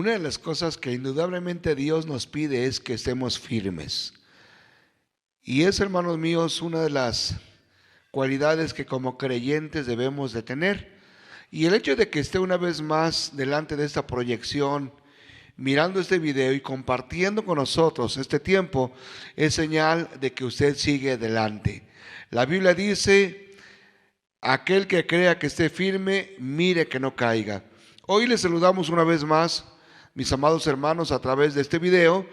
una de las cosas que indudablemente Dios nos pide es que estemos firmes. Y es, hermanos míos, una de las cualidades que como creyentes debemos de tener. Y el hecho de que esté una vez más delante de esta proyección, mirando este video y compartiendo con nosotros este tiempo, es señal de que usted sigue adelante. La Biblia dice: aquel que crea que esté firme, mire que no caiga. Hoy les saludamos una vez más, mis amados hermanos, a través de este video,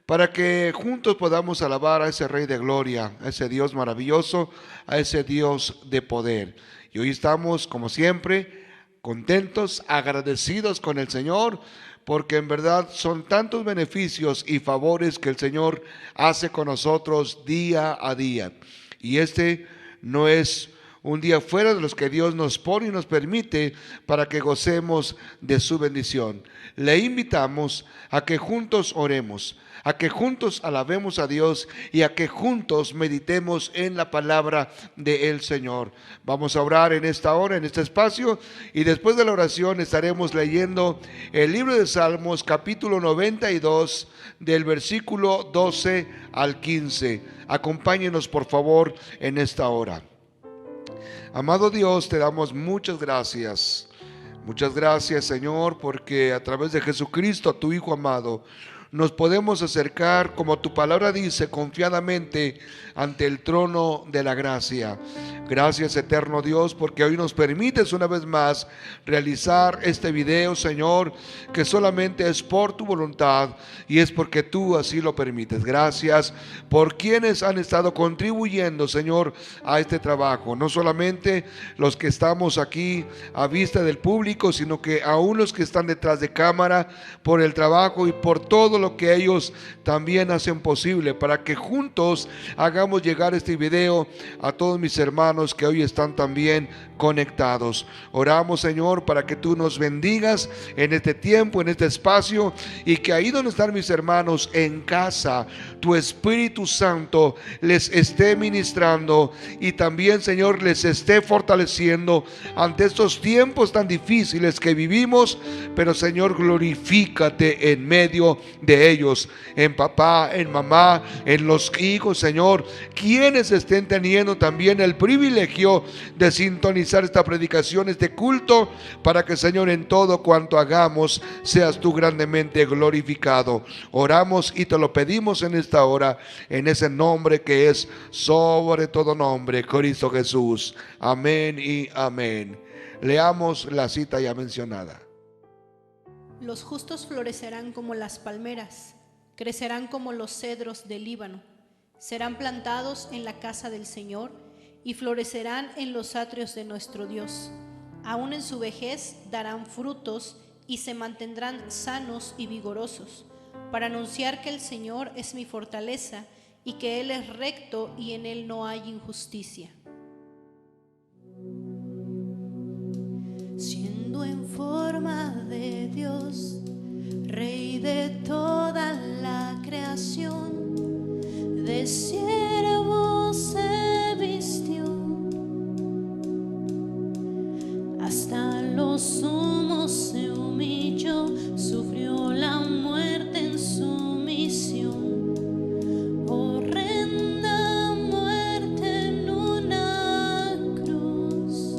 para que juntos podamos alabar a ese Rey de Gloria, a ese Dios maravilloso, a ese Dios de poder. Y hoy estamos, como siempre, contentos, agradecidos con el Señor, porque en verdad son tantos beneficios y favores que el Señor hace con nosotros día a día. Y este no es un día fuera de los que Dios nos pone y nos permite para que gocemos de su bendición. Le invitamos a que juntos oremos, a que juntos alabemos a Dios y a que juntos meditemos en la palabra del Señor. Vamos a orar en esta hora, en este espacio, y después de la oración estaremos leyendo el libro de Salmos, capítulo 92, del versículo 12 al 15. Acompáñenos, por favor, en esta hora. Amado Dios, te damos muchas gracias. Muchas gracias, Señor, porque a través de Jesucristo, tu Hijo amado, nos podemos acercar, como tu palabra dice, confiadamente ante el trono de la gracia. Gracias, eterno Dios, porque hoy nos permites una vez más realizar este video, Señor, que solamente es por tu voluntad y es porque tú así lo permites. Gracias por quienes han estado contribuyendo, Señor, a este trabajo. No solamente los que estamos aquí a vista del público, sino que aún los que están detrás de cámara, por el trabajo y por todo lo que ellos también hacen posible para que juntos hagamos llegar este video a todos mis hermanos que hoy están también conectados. Oramos, Señor, para que tú nos bendigas en este tiempo, en este espacio, y que ahí donde están mis hermanos en casa, tu Espíritu Santo les esté ministrando y también, Señor, les esté fortaleciendo ante estos tiempos tan difíciles que vivimos. Pero, Señor, glorifícate en medio de ellos, en papá, en mamá, en los hijos, Señor, quienes estén teniendo también el privilegio de sintonizar esta predicación, este culto, para que, Señor, en todo cuanto hagamos seas tú grandemente glorificado. Oramos y te lo pedimos en esta hora, en ese nombre que es sobre todo nombre, Cristo Jesús. Amén y amén. Leamos la cita ya mencionada. Los justos florecerán como las palmeras, crecerán como los cedros del Líbano, serán plantados en la casa del Señor y florecerán en los atrios de nuestro Dios. Aún en su vejez darán frutos y se mantendrán sanos y vigorosos, para anunciar que el Señor es mi fortaleza y que Él es recto y en Él no hay injusticia. Siendo en forma de Dios, Rey de toda la creación, de siervo se vistió, hasta lo sumo se humilló, sufrió la muerte en sumisión, horrenda muerte en una cruz.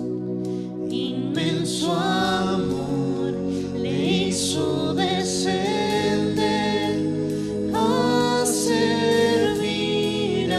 Inmenso amor le hizo descender a servir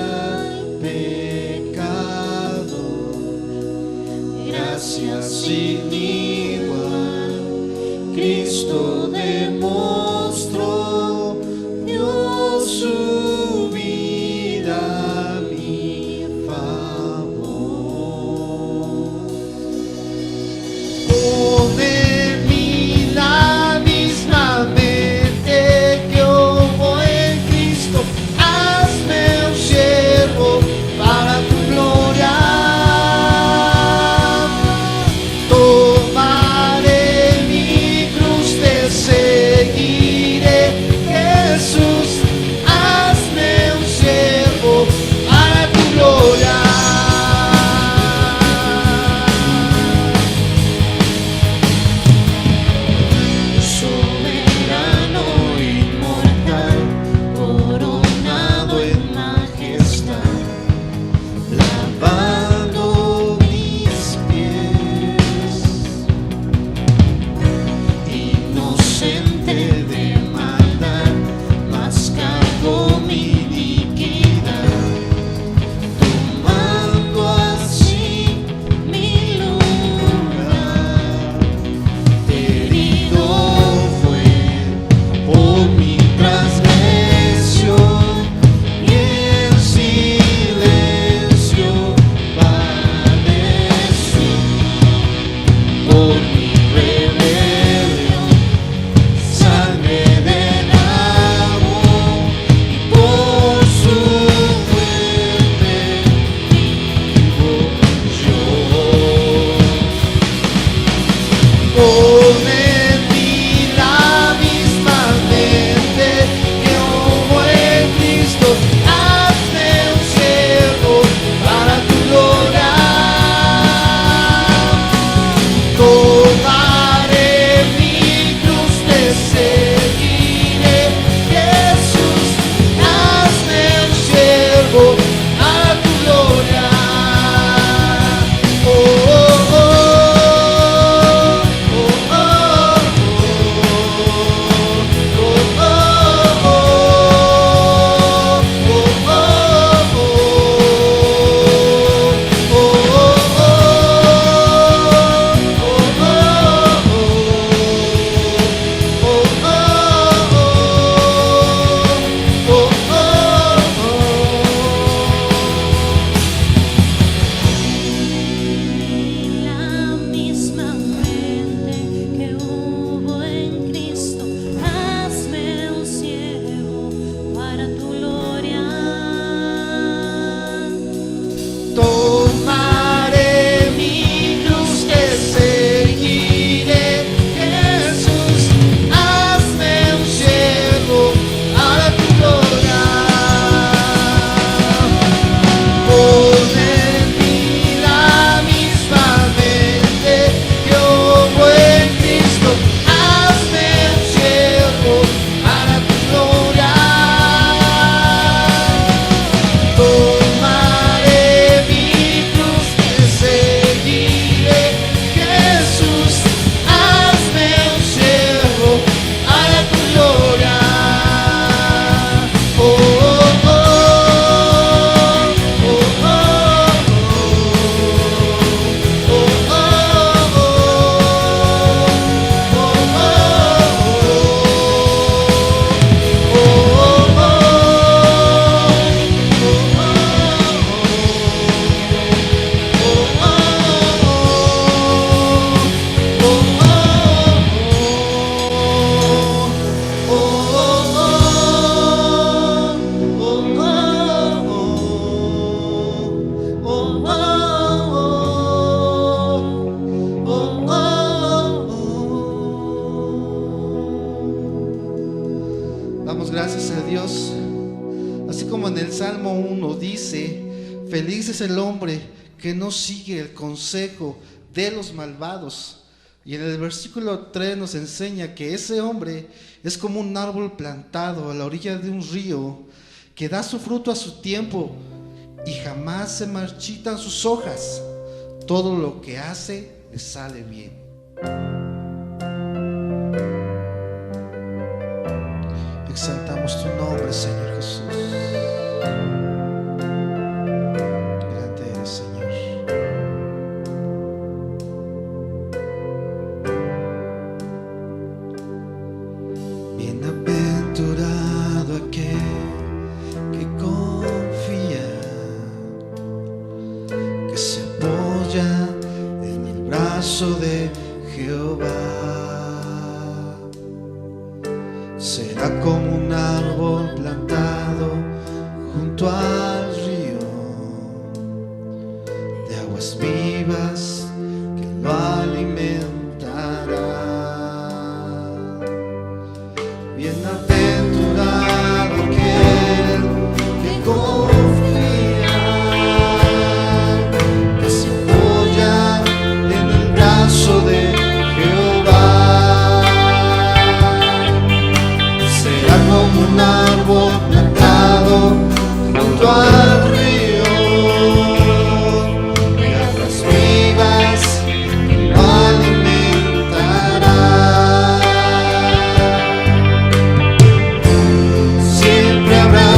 Damos gracias a Dios. Así como en el Salmo 1 dice: feliz es el hombre que no sigue el consejo de los malvados. Y en el versículo 3 nos enseña que ese hombre es como un árbol plantado a la orilla de un río, que da su fruto a su tiempo y jamás se marchitan sus hojas. Todo lo que hace le sale bien. Exaltamos tu nombre, Señor Jesús. Grande eres, Señor. Bienaventurado aquel que confía, que se apoya en el brazo de Jehová. Será como un árbol plantado junto al río, de aguas vivas que lo alimentará. Bienaventurado aquel que confía, que se apoya en el brazo de Jehová. Será como un árbol plantado junto al río, de aguas vivas que lo alimentará. Siempre habrá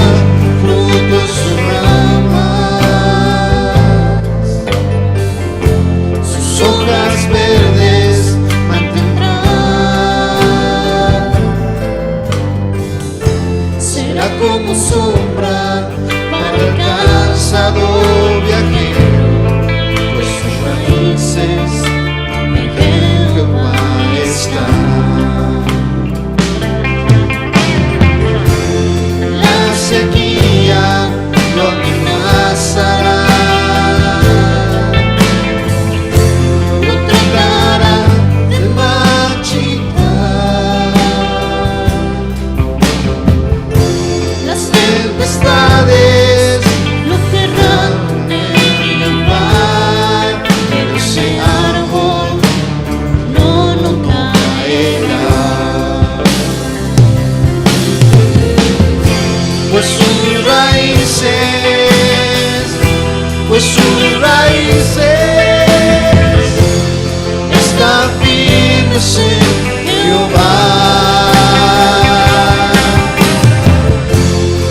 fruto en sus ramas, sus hojas verdes mantendrán. Será como sombra para el cansado viajero, pues sus raíces en Jehová están. La sequía lo amenazará, lo tratará de marchitar. Las tempestades lo querrán derribar, pero ese árbol no caerá, pues sus raíces están firmes en Jehová.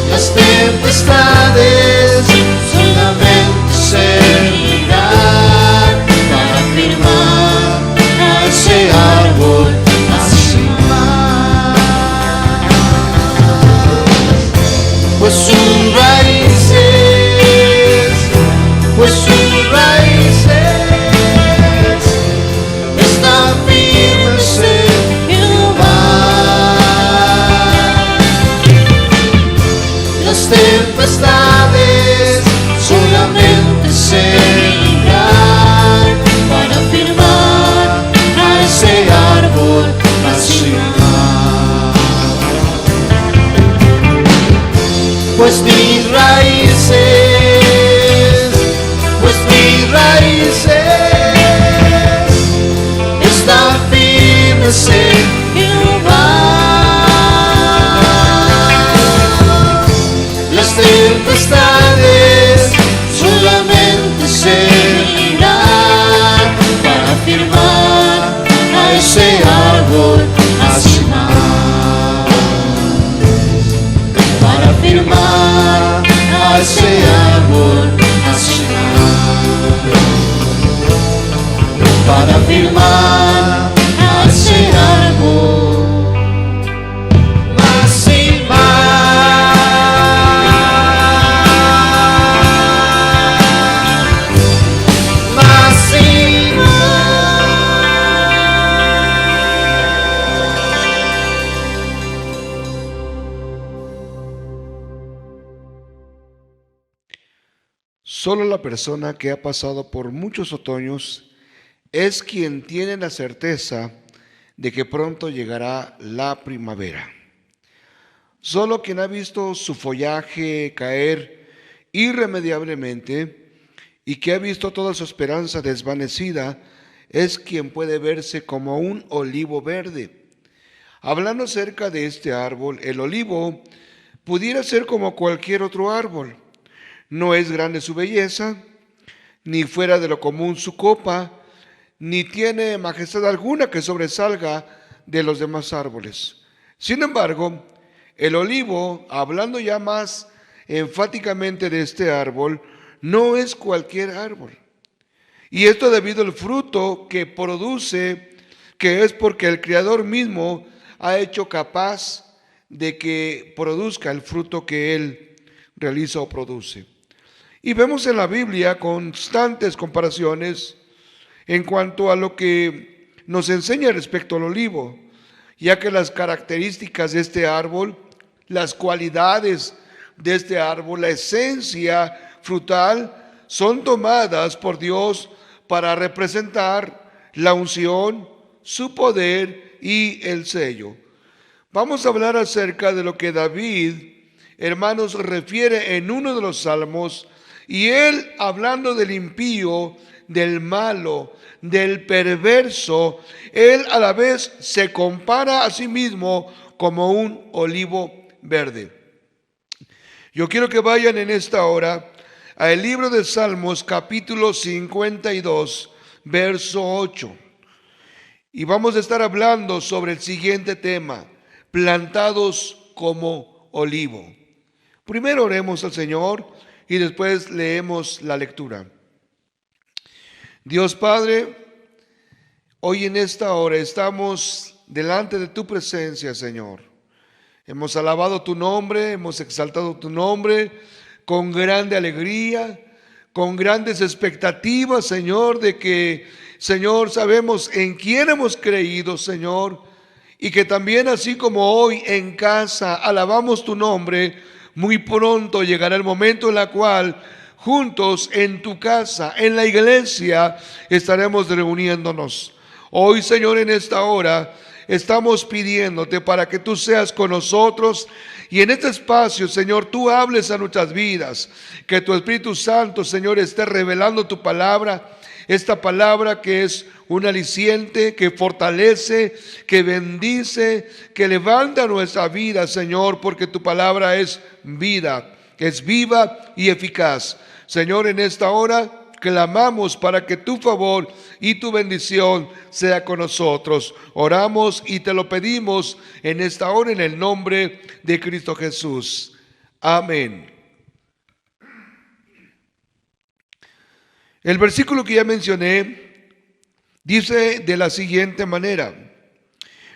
Las tempestades solamente servirán para firmar a ese árbol así más, pues sus raíces están firmes en Jehová. Las tempestades solamente servirán para firmar a ese árbol así más, pues mis raíces están firmes en Jehová. Las tempestades solamente servirán para firmar a ese árbol así más, para firmar a ese árbol así más, para firmar a ese árbol más y más y Solo la persona que ha pasado por muchos otoños es quien tiene la certeza de que pronto llegará la primavera. Solo quien ha visto su follaje caer irremediablemente y que ha visto toda su esperanza desvanecida es quien puede verse como un olivo verde. Hablando acerca de este árbol, el olivo pudiera ser como cualquier otro árbol. No es grande su belleza, ni fuera de lo común su copa, ni tiene majestad alguna que sobresalga de los demás árboles. Sin embargo, el olivo, hablando ya más enfáticamente de este árbol, no es cualquier árbol. Y esto debido al fruto que produce, que es porque el Creador mismo ha hecho capaz de que produzca el fruto que Él realiza o produce. Y vemos en la Biblia constantes comparaciones en cuanto a lo que nos enseña respecto al olivo, ya que las características de este árbol, las cualidades de este árbol, la esencia frutal, son tomadas por Dios para representar la unción, su poder y el sello. Vamos a hablar acerca de lo que David, hermanos, refiere en uno de los salmos, y él, hablando del impío, del malo, del perverso, él a la vez se compara a sí mismo como un olivo verde. Yo quiero que vayan en esta hora al libro de Salmos, capítulo 52, verso 8. Y vamos a estar hablando sobre el siguiente tema: plantados como olivo. Primero oremos al Señor y después leemos la lectura. Dios Padre, hoy en esta hora estamos delante de tu presencia, Señor. Hemos alabado tu nombre, hemos exaltado tu nombre con grande alegría, con grandes expectativas, Señor, de que, Señor, sabemos en quién hemos creído, Señor, y que también así como hoy en casa alabamos tu nombre, muy pronto llegará el momento en el cual juntos en tu casa, en la iglesia, estaremos reuniéndonos. Hoy, Señor, en esta hora estamos pidiéndote para que tú seas con nosotros y en este espacio, Señor, tú hables a nuestras vidas, que tu Espíritu Santo, Señor, esté revelando tu palabra, esta palabra que es un aliciente, que fortalece, que bendice, que levanta nuestra vida, Señor, porque tu palabra es vida, es viva y eficaz. Señor, en esta hora clamamos para que tu favor y tu bendición sea con nosotros. Oramos y te lo pedimos en esta hora en el nombre de Cristo Jesús. Amén. El versículo que ya mencioné dice de la siguiente manera: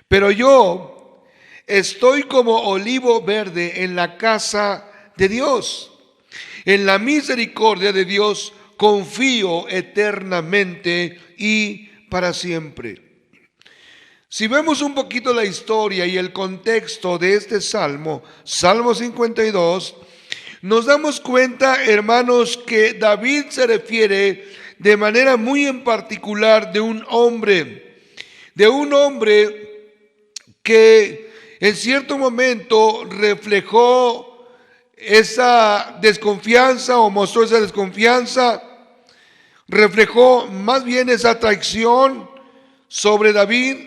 pero yo estoy como olivo verde en la casa de Dios. En la misericordia de Dios confío eternamente y para siempre. Si vemos un poquito la historia y el contexto de este salmo, Salmo 52, nos damos cuenta, hermanos, que David se refiere de manera muy en particular de un hombre que en cierto momento reflejó esa desconfianza o mostró esa desconfianza, reflejó más bien esa traición sobre David,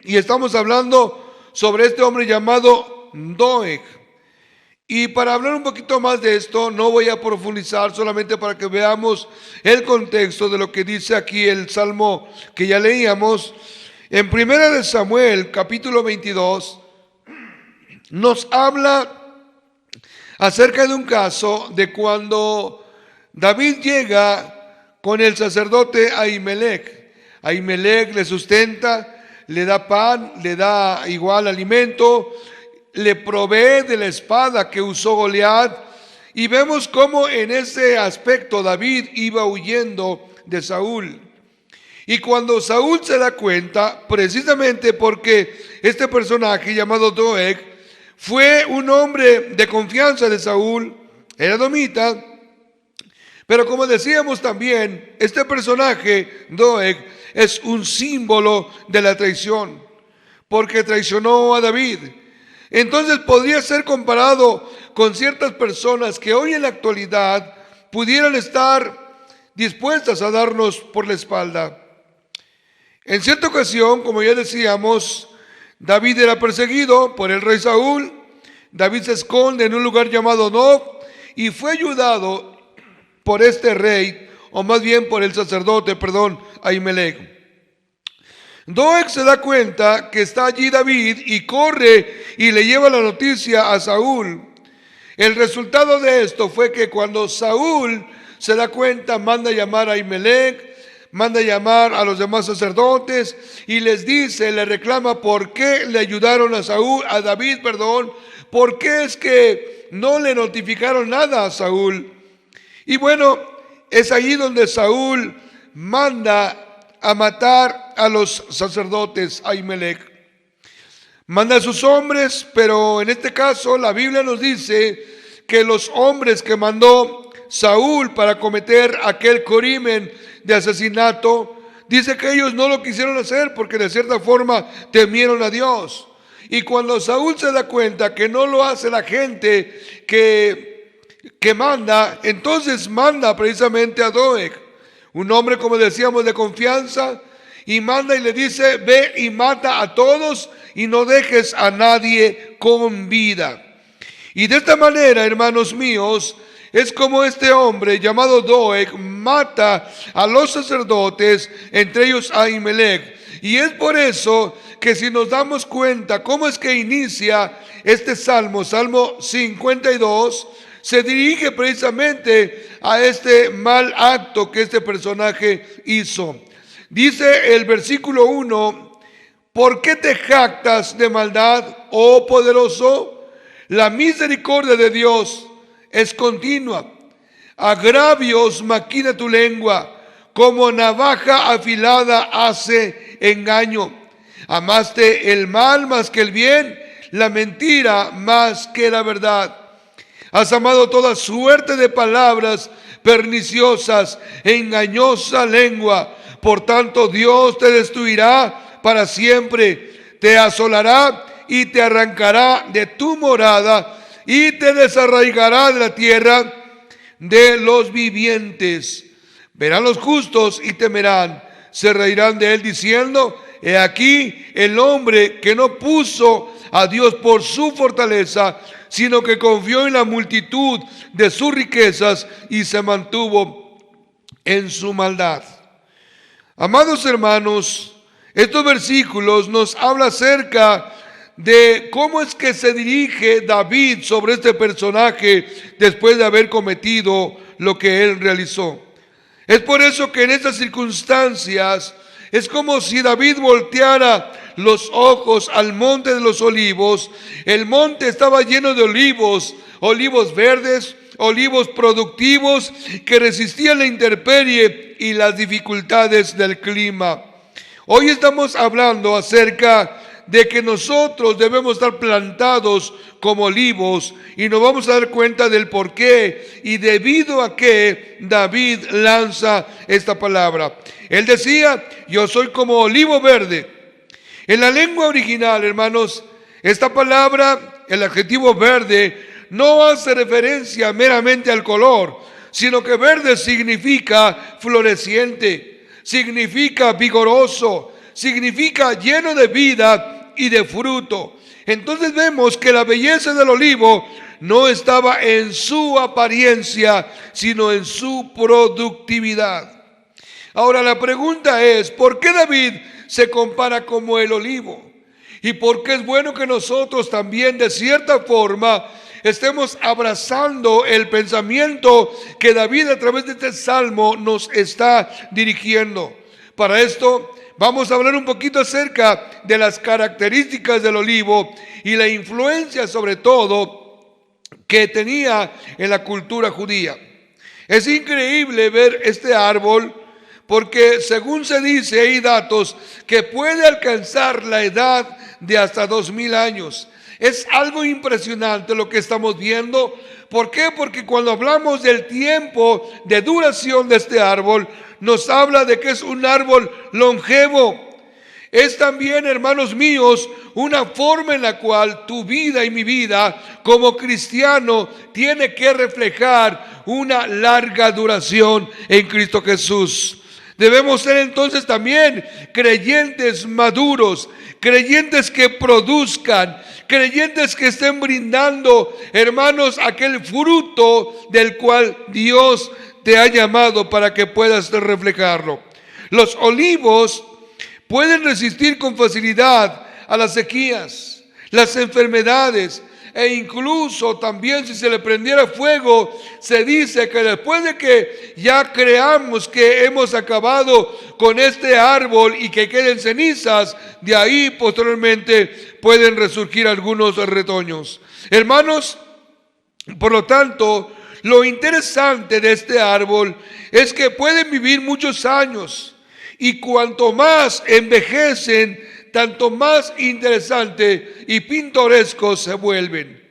y estamos hablando sobre este hombre llamado Doeg. Y para hablar un poquito más de esto, no voy a profundizar, solamente para que veamos el contexto de lo que dice aquí el salmo que ya leíamos. En 1 Samuel, capítulo 22, nos habla acerca de un caso de cuando David llega con el sacerdote Ahimelech. Ahimelech le sustenta, le da pan, le da igual alimento, le provee de la espada que usó Goliat, y vemos cómo en ese aspecto David iba huyendo de Saúl. Y cuando Saúl se da cuenta, precisamente porque este personaje llamado Doeg fue un hombre de confianza de Saúl, era edomita, pero como decíamos también, este personaje, Doeg, es un símbolo de la traición, porque traicionó a David. Entonces podría ser comparado con ciertas personas que hoy en la actualidad pudieran estar dispuestas a darnos por la espalda. En cierta ocasión, como ya decíamos, David era perseguido por el rey Saúl. David se esconde en un lugar llamado Nob y fue ayudado por este rey, o más bien por el sacerdote, Ahimelech. Doeg se da cuenta que está allí David y corre y le lleva la noticia a Saúl. El resultado de esto fue que cuando Saúl se da cuenta, manda a llamar a Ahimelech, manda a llamar a los demás sacerdotes y les dice, le reclama por qué le ayudaron a David, por qué es que no le notificaron nada a Saúl. Y bueno, es allí donde Saúl manda a matar a los sacerdotes, Ahimelech. Manda a sus hombres, pero en este caso la Biblia nos dice que los hombres que mandó Saúl para cometer aquel crimen de asesinato, dice que ellos no lo quisieron hacer porque de cierta forma temieron a Dios. Y cuando Saúl se da cuenta que no lo hace la gente que manda, entonces manda precisamente a Doeg, un hombre, como decíamos, de confianza, y manda y le dice, ve y mata a todos y no dejes a nadie con vida. Y de esta manera, hermanos míos, es como este hombre llamado Doeg mata a los sacerdotes, entre ellos a Ahimelech. Y es por eso que si nos damos cuenta cómo es que inicia este Salmo 52, se dirige precisamente a este mal acto que este personaje hizo. Dice el versículo 1, ¿por qué te jactas de maldad, oh poderoso? La misericordia de Dios es continua. Agravios maquina tu lengua, como navaja afilada hace engaño. Amaste el mal más que el bien, la mentira más que la verdad. Has amado toda suerte de palabras perniciosas, engañosa lengua. Por tanto, Dios te destruirá para siempre, te asolará y te arrancará de tu morada y te desarraigará de la tierra de los vivientes. Verán los justos y temerán, se reirán de él diciendo, he aquí el hombre que no puso a Dios por su fortaleza, sino que confió en la multitud de sus riquezas y se mantuvo en su maldad. Amados hermanos, estos versículos nos hablan acerca de cómo es que se dirige David sobre este personaje después de haber cometido lo que él realizó. Es por eso que en estas circunstancias es como si David volteara los ojos al monte de los olivos. El monte estaba lleno de olivos, olivos verdes, olivos productivos que resistían la intemperie y las dificultades del clima. Hoy estamos hablando acerca de que nosotros debemos estar plantados como olivos y nos vamos a dar cuenta del por qué y debido a qué David lanza esta palabra. Él decía, yo soy como olivo verde. En la lengua original, hermanos, esta palabra, el adjetivo verde, no hace referencia meramente al color, sino que verde significa floreciente, significa vigoroso, significa lleno de vida y de fruto. Entonces vemos que la belleza del olivo no estaba en su apariencia, sino en su productividad. Ahora la pregunta es, ¿por qué David se compara como el olivo? Y por qué es bueno que nosotros también de cierta forma estemos abrazando el pensamiento que David a través de este salmo nos está dirigiendo. Para esto vamos a hablar un poquito acerca de las características del olivo y la influencia sobre todo que tenía en la cultura judía. Es increíble ver este árbol porque según se dice hay datos que puede alcanzar la edad de hasta 2000 años. Es algo impresionante lo que estamos viendo. ¿Por qué? Porque cuando hablamos del tiempo de duración de este árbol, nos habla de que es un árbol longevo. es también, hermanos míos, una forma en la cual tu vida y mi vida como cristiano tiene que reflejar una larga duración en Cristo Jesús. Debemos ser entonces también creyentes maduros, creyentes que produzcan, creyentes que estén brindando, hermanos, aquel fruto del cual Dios te ha llamado para que puedas reflejarlo. Los olivos pueden resistir con facilidad a las sequías, las enfermedades, e incluso también si se le prendiera fuego, se dice que después de que ya creamos que hemos acabado con este árbol y que queden cenizas, de ahí posteriormente pueden resurgir algunos retoños. Hermanos, por lo tanto, lo interesante de este árbol es que pueden vivir muchos años, y cuanto más envejecen, tanto más interesante y pintorescos se vuelven.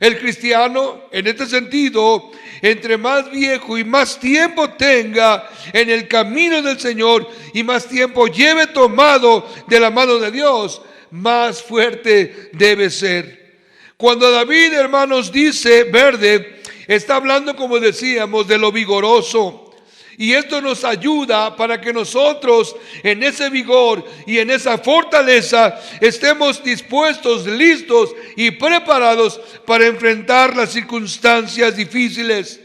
El cristiano, en este sentido, entre más viejo y más tiempo tenga en el camino del Señor y más tiempo lleve tomado de la mano de Dios, más fuerte debe ser. Cuando David, hermanos, dice verde, está hablando, como decíamos, de lo vigoroso. Y esto nos ayuda para que nosotros en ese vigor y en esa fortaleza estemos dispuestos, listos y preparados para enfrentar las circunstancias difíciles,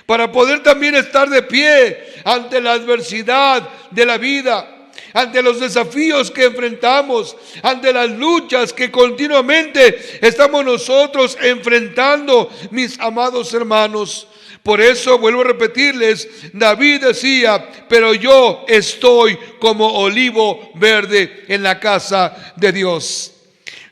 para poder también estar de pie ante la adversidad de la vida, ante los desafíos que enfrentamos, ante las luchas que continuamente estamos nosotros enfrentando, mis amados hermanos. Por eso vuelvo a repetirles, David decía, pero yo estoy como olivo verde en la casa de Dios.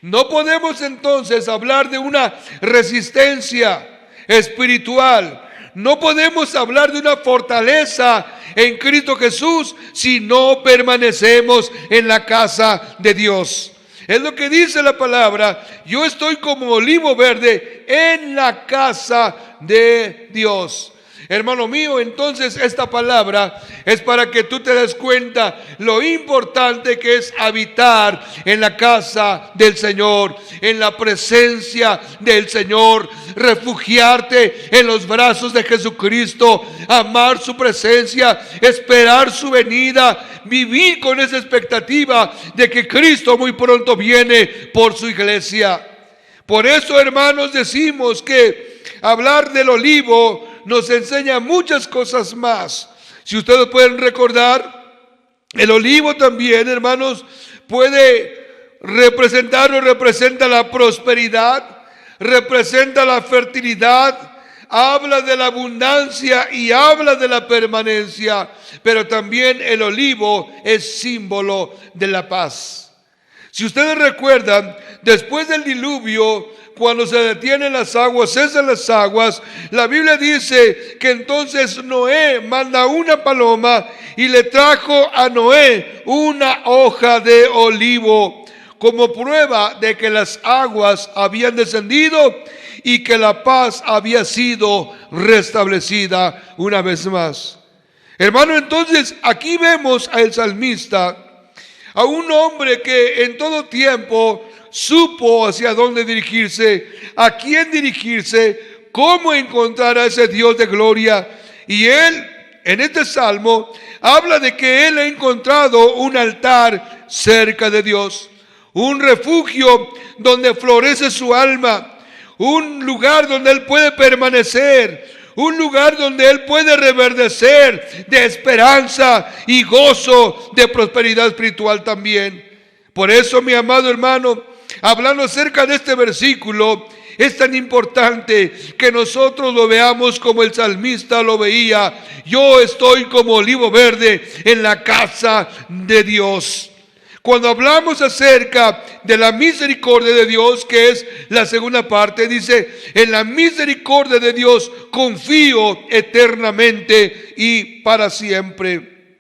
No podemos entonces hablar de una resistencia espiritual. No podemos hablar de una fortaleza en Cristo Jesús si no permanecemos en la casa de Dios. Es lo que dice la palabra, yo estoy como olivo verde en la casa de Dios. Hermano mío, entonces esta palabra es para que tú te des cuenta lo importante que es habitar en la casa del Señor, en la presencia del Señor, refugiarte en los brazos de Jesucristo, amar su presencia, esperar su venida, vivir con esa expectativa de que Cristo muy pronto viene por su iglesia. Por eso, hermanos, decimos que hablar del olivo nos enseña muchas cosas más. Si ustedes pueden recordar, el olivo también, hermanos, puede representar o representa la prosperidad, representa la fertilidad, habla de la abundancia y habla de la permanencia, pero también el olivo es símbolo de la paz. Si ustedes recuerdan, después del diluvio, cuando se detienen las aguas, cesan las aguas, la Biblia dice que entonces Noé manda una paloma y le trajo a Noé una hoja de olivo como prueba de que las aguas habían descendido y que la paz había sido restablecida una vez más. Hermano, entonces aquí vemos al salmista, a un hombre que en todo tiempo supo hacia dónde dirigirse, a quién dirigirse, cómo encontrar a ese Dios de gloria. Y él, en este salmo, habla de que él ha encontrado un altar cerca de Dios, un refugio donde florece su alma, un lugar donde él puede permanecer, un lugar donde él puede reverdecer de esperanza y gozo, de prosperidad espiritual también. Por eso, mi amado hermano, hablando acerca de este versículo, es tan importante que nosotros lo veamos como el salmista lo veía. Yo estoy como olivo verde en la casa de Dios. Cuando hablamos acerca de la misericordia de Dios, que es la segunda parte, dice, en la misericordia de Dios confío eternamente y para siempre.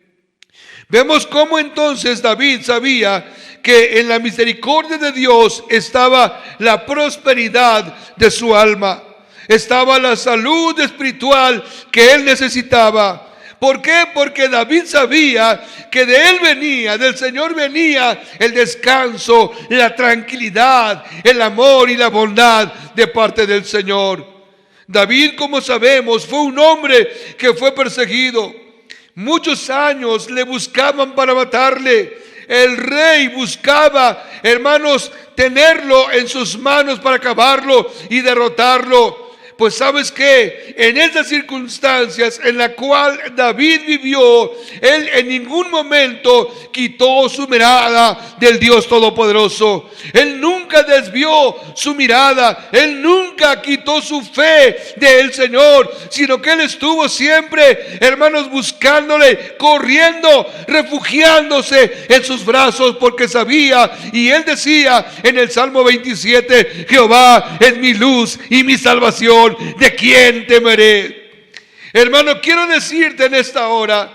Vemos cómo entonces David sabía que en la misericordia de Dios estaba la prosperidad de su alma, estaba la salud espiritual que él necesitaba. ¿Por qué? Porque David sabía que de él venía, del Señor venía el descanso, la tranquilidad, el amor y la bondad de parte del Señor. David, como sabemos, fue un hombre que fue perseguido. Muchos años le buscaban para matarle. El rey buscaba, hermanos, tenerlo en sus manos para acabarlo y derrotarlo. Pues sabes que en esas circunstancias en la cual David vivió, él en ningún momento quitó su mirada del Dios Todopoderoso. Él nunca desvió su mirada, él nunca quitó su fe del Señor, sino que él estuvo siempre, hermanos, buscándole, corriendo, refugiándose en sus brazos, porque sabía, y él decía en el Salmo 27, Jehová es mi luz y mi salvación, ¿de quién temeré? Hermano, quiero decirte en esta hora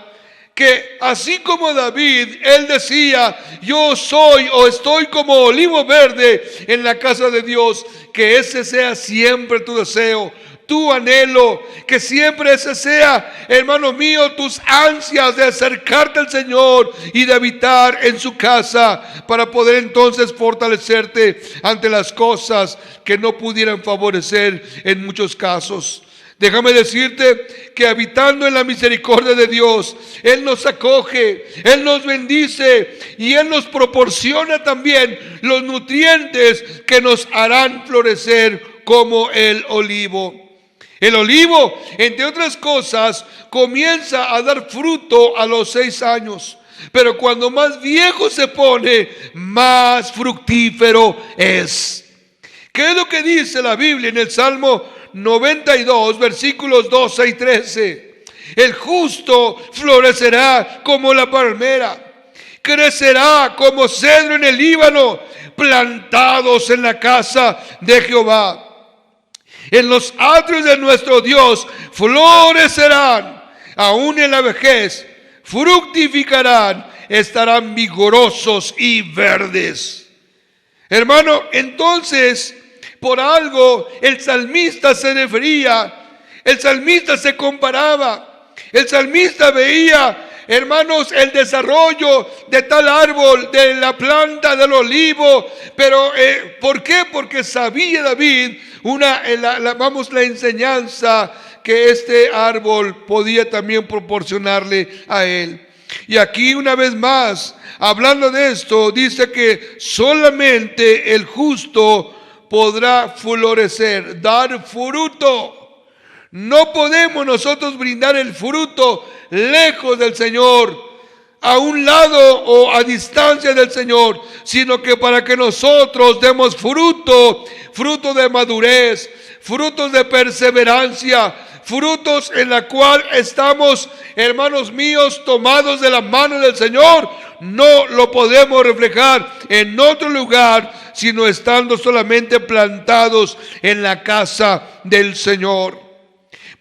que así como David, él decía, yo soy o estoy como olivo verde en la casa de Dios, que ese sea siempre tu deseo, tu anhelo, que siempre ese sea, hermano mío, tus ansias de acercarte al Señor y de habitar en su casa, para poder entonces fortalecerte ante las cosas que no pudieran favorecer en muchos casos. Déjame decirte que habitando en la misericordia de Dios, Él nos acoge, Él nos bendice y Él nos proporciona también los nutrientes que nos harán florecer como el olivo. El olivo, entre otras cosas, comienza a dar fruto a los 6 años. Pero cuando más viejo se pone, más fructífero es. ¿Qué es lo que dice la Biblia en el Salmo 92, versículos 12 y 13? El justo florecerá como la palmera, crecerá como cedro en el Líbano, plantados en la casa de Jehová. En los atrios de nuestro Dios florecerán, aún en la vejez, fructificarán, estarán vigorosos y verdes. Hermano, entonces, por algo el salmista se refería, el salmista se comparaba, el salmista veía, hermanos, el desarrollo de tal árbol, de la planta del olivo. Pero ¿por qué? Porque sabía David la enseñanza que este árbol podía también proporcionarle a él. Y aquí una vez más, hablando de esto, dice que solamente el justo podrá florecer, dar fruto. No podemos nosotros brindar el fruto lejos del Señor, a un lado o a distancia del Señor, sino que para que nosotros demos fruto, fruto de madurez, frutos de perseverancia, frutos en la cual estamos, hermanos míos, tomados de la mano del Señor, no lo podemos reflejar en otro lugar, sino estando solamente plantados en la casa del Señor.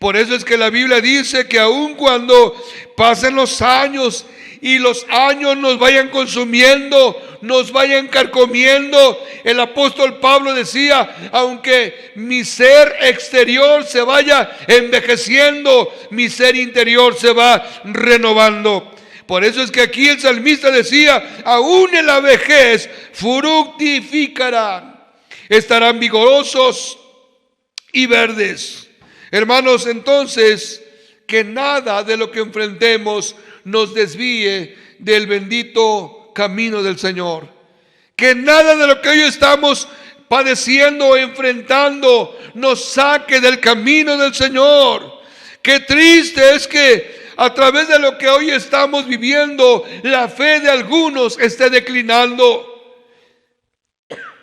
Por eso es que la Biblia dice que aun cuando pasen los años y los años nos vayan consumiendo, nos vayan carcomiendo, el apóstol Pablo decía, aunque mi ser exterior se vaya envejeciendo, mi ser interior se va renovando. Por eso es que aquí el salmista decía, aún en la vejez fructificarán, estarán vigorosos y verdes. Hermanos, entonces, que nada de lo que enfrentemos nos desvíe del bendito camino del Señor. Que nada de lo que hoy estamos padeciendo o enfrentando nos saque del camino del Señor. Qué triste es que a través de lo que hoy estamos viviendo, la fe de algunos esté declinando.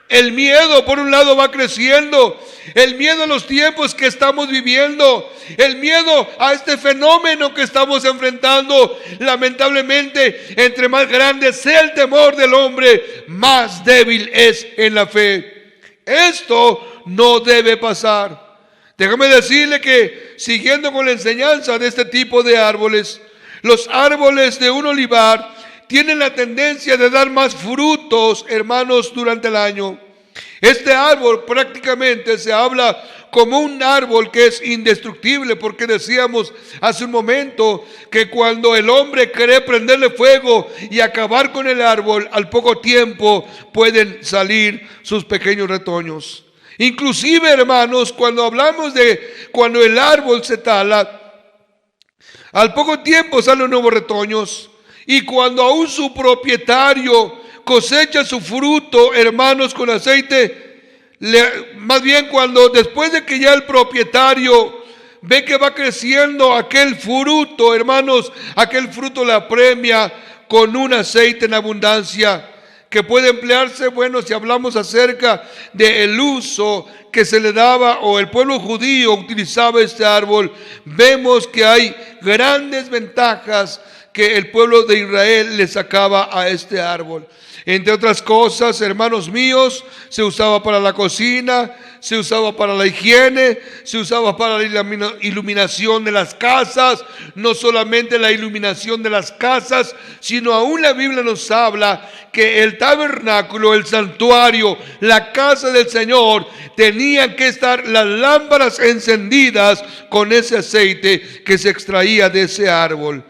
El miedo por un lado va creciendo, el miedo a los tiempos que estamos viviendo, el miedo a este fenómeno que estamos enfrentando. Lamentablemente, entre más grande sea el temor del hombre, más débil es en la fe. Esto no debe pasar. Déjame decirle que, siguiendo con la enseñanza de este tipo de árboles, los árboles de un olivar tienen la tendencia de dar más frutos, hermanos, durante el año. Este árbol prácticamente se habla como un árbol que es indestructible, porque decíamos hace un momento que cuando el hombre quiere prenderle fuego y acabar con el árbol, al poco tiempo pueden salir sus pequeños retoños. Inclusive, hermanos, cuando hablamos de cuando el árbol se tala, al poco tiempo salen nuevos retoños, y cuando aún su propietario cosecha su fruto, hermanos, con aceite, más bien cuando después de que ya el propietario ve que va creciendo aquel fruto, hermanos, aquel fruto le apremia con un aceite en abundancia que puede emplearse, bueno, si hablamos acerca del uso que se le daba o el pueblo judío utilizaba este árbol, vemos que hay grandes ventajas que el pueblo de Israel le sacaba a este árbol. Entre otras cosas, hermanos míos, se usaba para la cocina, se usaba para la higiene, se usaba para la iluminación de las casas. No solamente la iluminación de las casas, sino aún la Biblia nos habla que el tabernáculo, el santuario, la casa del Señor, tenían que estar las lámparas encendidas con ese aceite que se extraía de ese árbol.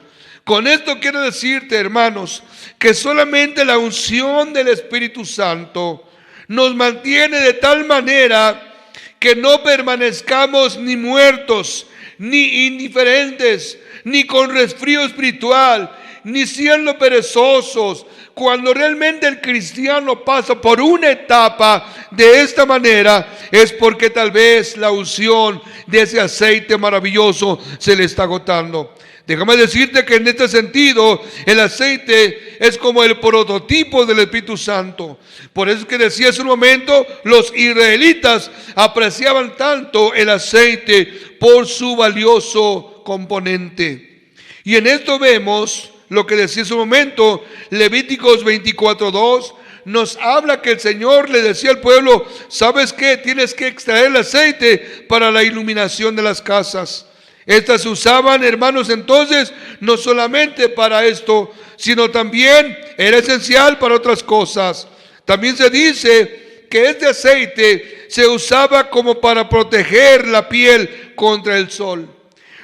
Con esto quiero decirte, hermanos, que solamente la unción del Espíritu Santo nos mantiene de tal manera que no permanezcamos ni muertos, ni indiferentes, ni con resfrío espiritual, ni siendo perezosos. Cuando realmente el cristiano pasa por una etapa de esta manera, es porque tal vez la unción de ese aceite maravilloso se le está agotando. Déjame decirte que en este sentido el aceite es como el prototipo del Espíritu Santo. Por eso es que decía hace un momento, los israelitas apreciaban tanto el aceite por su valioso componente. Y en esto vemos lo que decía hace un momento, Levíticos 24:2. Nos habla que el Señor le decía al pueblo: ¿sabes qué? Tienes que extraer el aceite para la iluminación de las casas. Estas se usaban, hermanos, entonces no solamente para esto, sino también era esencial para otras cosas. También se dice que este aceite se usaba como para proteger la piel contra el sol.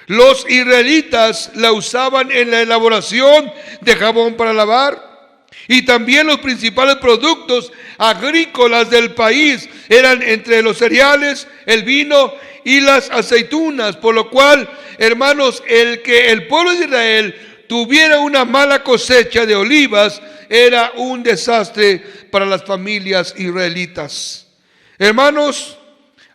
Los israelitas la usaban en la elaboración de jabón para lavar, y también los principales productos agrícolas del país eran entre los cereales, el vino y las aceitunas, por lo cual, hermanos, el que el pueblo de Israel tuviera una mala cosecha de olivas era un desastre para las familias israelitas. Hermanos,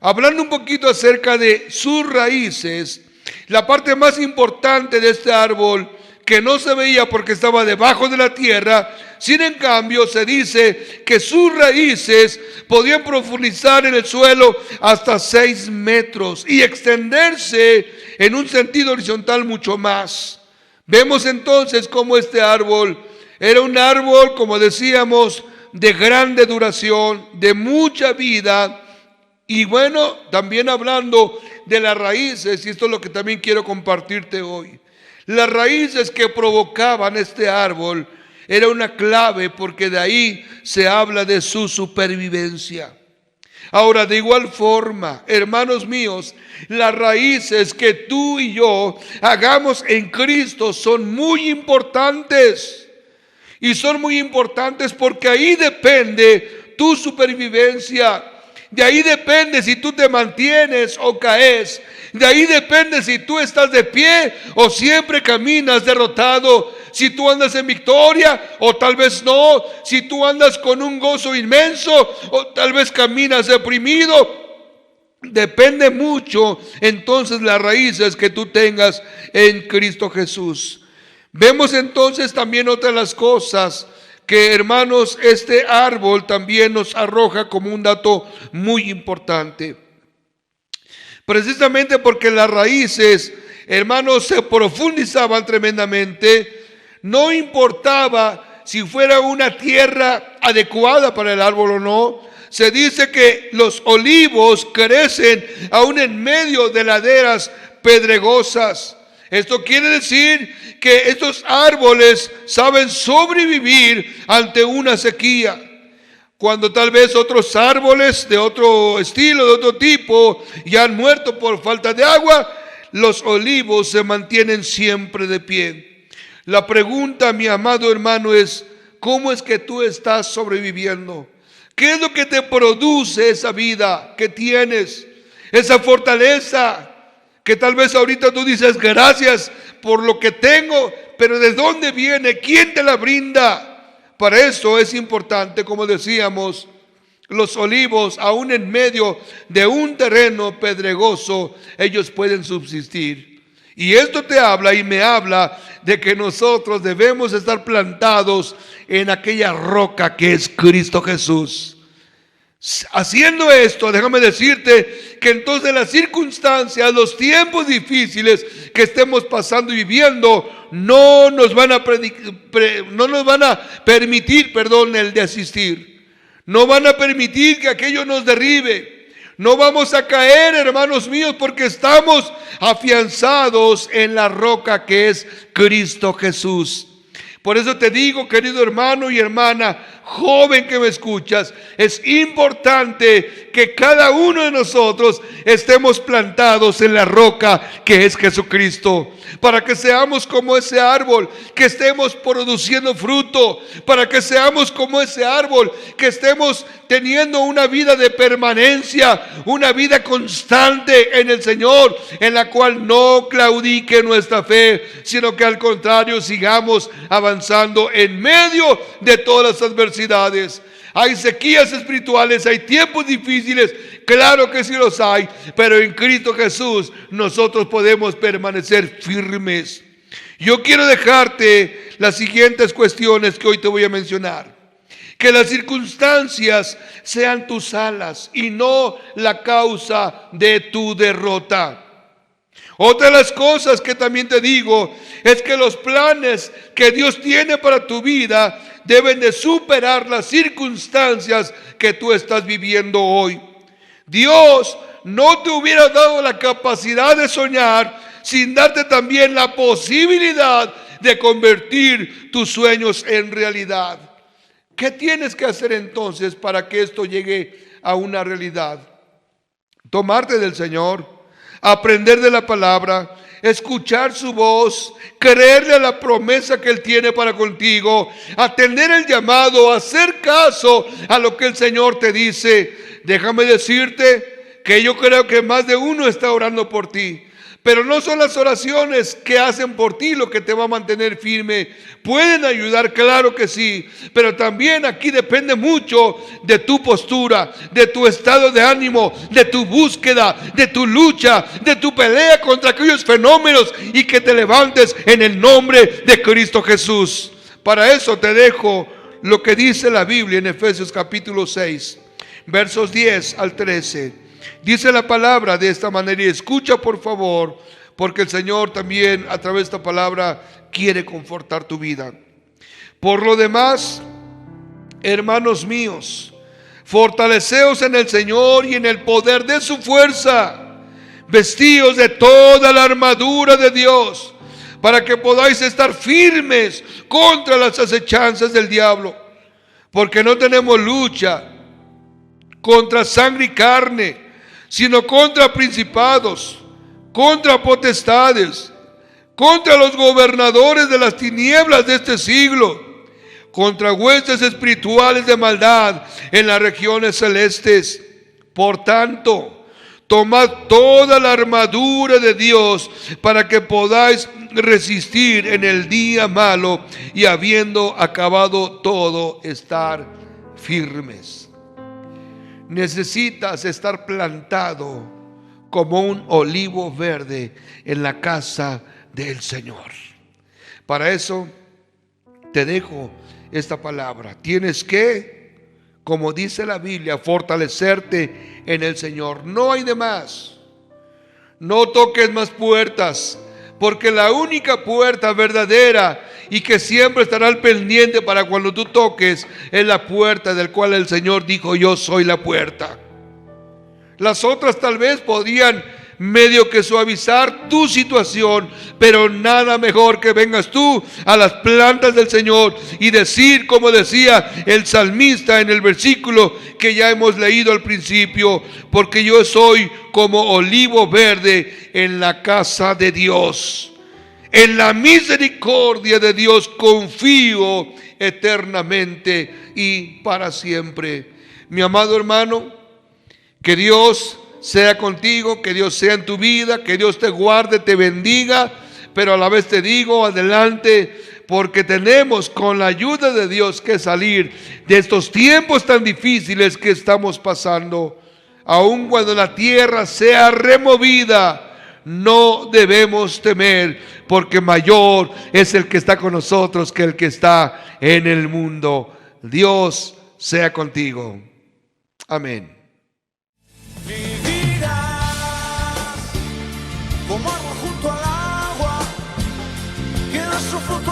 hablando un poquito acerca de sus raíces, la parte más importante de este árbol, que no se veía porque estaba debajo de la tierra, sin en cambio se dice que sus raíces podían profundizar en el suelo hasta 6 metros y extenderse en un sentido horizontal mucho más. Vemos entonces cómo este árbol era un árbol, como decíamos, de grande duración, de mucha vida. Y bueno, también hablando de las raíces, y esto es lo que también quiero compartirte hoy. Las raíces que provocaban este árbol era una clave, porque de ahí se habla de su supervivencia. Ahora, de igual forma, hermanos míos, las raíces que tú y yo hagamos en Cristo son muy importantes. Y son muy importantes porque ahí depende tu supervivencia. De ahí depende si tú te mantienes o caes. De ahí depende si tú estás de pie o siempre caminas derrotado. Si tú andas en victoria o tal vez no. Si tú andas con un gozo inmenso o tal vez caminas deprimido. Depende mucho entonces las raíces que tú tengas en Cristo Jesús. Vemos entonces también otra de las cosas que, hermanos, este árbol también nos arroja como un dato muy importante. Precisamente porque las raíces, hermanos, se profundizaban tremendamente. No importaba si fuera una tierra adecuada para el árbol o no. Se dice que los olivos crecen aún en medio de laderas pedregosas. Esto quiere decir que estos árboles saben sobrevivir ante una sequía. Cuando tal vez otros árboles de otro estilo, de otro tipo, ya han muerto por falta de agua, los olivos se mantienen siempre de pie. La pregunta, mi amado hermano, es: ¿cómo es que tú estás sobreviviendo? ¿Qué es lo que te produce esa vida que tienes? Esa fortaleza que tal vez ahorita tú dices: gracias por lo que tengo, pero ¿de dónde viene? ¿Quién te la brinda? Para eso es importante, como decíamos, los olivos, aún en medio de un terreno pedregoso, ellos pueden subsistir. Y esto te habla y me habla de que nosotros debemos estar plantados en aquella roca que es Cristo Jesús. Haciendo esto, déjame decirte que entonces las circunstancias, los tiempos difíciles que estemos pasando y viviendo no nos van a permitir el desistir. No van a permitir que aquello nos derribe. No vamos a caer, hermanos míos, porque estamos afianzados en la roca que es Cristo Jesús. Por eso te digo, querido hermano y hermana, joven que me escuchas, es importante que cada uno de nosotros estemos plantados en la roca que es Jesucristo, para que seamos como ese árbol, que estemos produciendo fruto, para que seamos como ese árbol, que estemos teniendo una vida de permanencia, una vida constante en el Señor, en la cual no claudique nuestra fe, sino que al contrario sigamos avanzando en medio de todas las adversidades. Hay sequías espirituales, hay tiempos difíciles, claro que sí los hay, pero en Cristo Jesús nosotros podemos permanecer firmes. Yo quiero dejarte las siguientes cuestiones que hoy te voy a mencionar. Que las circunstancias sean tus alas y no la causa de tu derrota. Otra de las cosas que también te digo es que los planes que Dios tiene para tu vida deben de superar las circunstancias que tú estás viviendo hoy. Dios no te hubiera dado la capacidad de soñar sin darte también la posibilidad de convertir tus sueños en realidad. ¿Qué tienes que hacer entonces para que esto llegue a una realidad? Tomarte del Señor, aprender de la palabra, escuchar su voz, creerle a la promesa que Él tiene para contigo, atender el llamado, hacer caso a lo que el Señor te dice. Déjame decirte que yo creo que más de uno está orando por ti. Pero no son las oraciones que hacen por ti lo que te va a mantener firme. Pueden ayudar, claro que sí, pero también aquí depende mucho de tu postura, de tu estado de ánimo, de tu búsqueda, de tu lucha, de tu pelea contra aquellos fenómenos, y que te levantes en el nombre de Cristo Jesús. Para eso te dejo lo que dice la Biblia en Efesios capítulo 6, versos 10 al 13. Dice la palabra de esta manera, y escucha por favor, porque el Señor también a través de esta palabra quiere confortar tu vida. Por lo demás, hermanos míos, fortaleceos en el Señor y en el poder de su fuerza, vestíos de toda la armadura de Dios, para que podáis estar firmes contra las acechanzas del diablo, porque no tenemos lucha contra sangre y carne, sino contra principados, contra potestades, contra los gobernadores de las tinieblas de este siglo, contra huestes espirituales de maldad en las regiones celestes. Por tanto, tomad toda la armadura de Dios para que podáis resistir en el día malo, y habiendo acabado todo, estar firmes. Necesitas estar plantado como un olivo verde en la casa del Señor. Para eso te dejo esta palabra. Tienes que, como dice la Biblia, fortalecerte en el Señor. No hay de más. No toques más puertas, porque la única puerta verdadera y que siempre estará al pendiente para cuando tú toques es la puerta del cual el Señor dijo: yo soy la puerta. Las otras tal vez podrían medio que suavizar tu situación, pero nada mejor que vengas tú a las plantas del Señor y decir, como decía el salmista en el versículo que ya hemos leído al principio: porque yo soy como olivo verde en la casa de Dios. En la misericordia de Dios confío eternamente y para siempre. Mi amado hermano, que Dios sea contigo, que Dios sea en tu vida, que Dios te guarde, te bendiga, pero a la vez te digo, adelante, porque tenemos con la ayuda de Dios que salir de estos tiempos tan difíciles que estamos pasando. Aun cuando la tierra sea removida, no debemos temer, porque mayor es el que está con nosotros que el que está en el mundo. Dios sea contigo. Amén. Vivirás como agua junto al agua, que da su fruto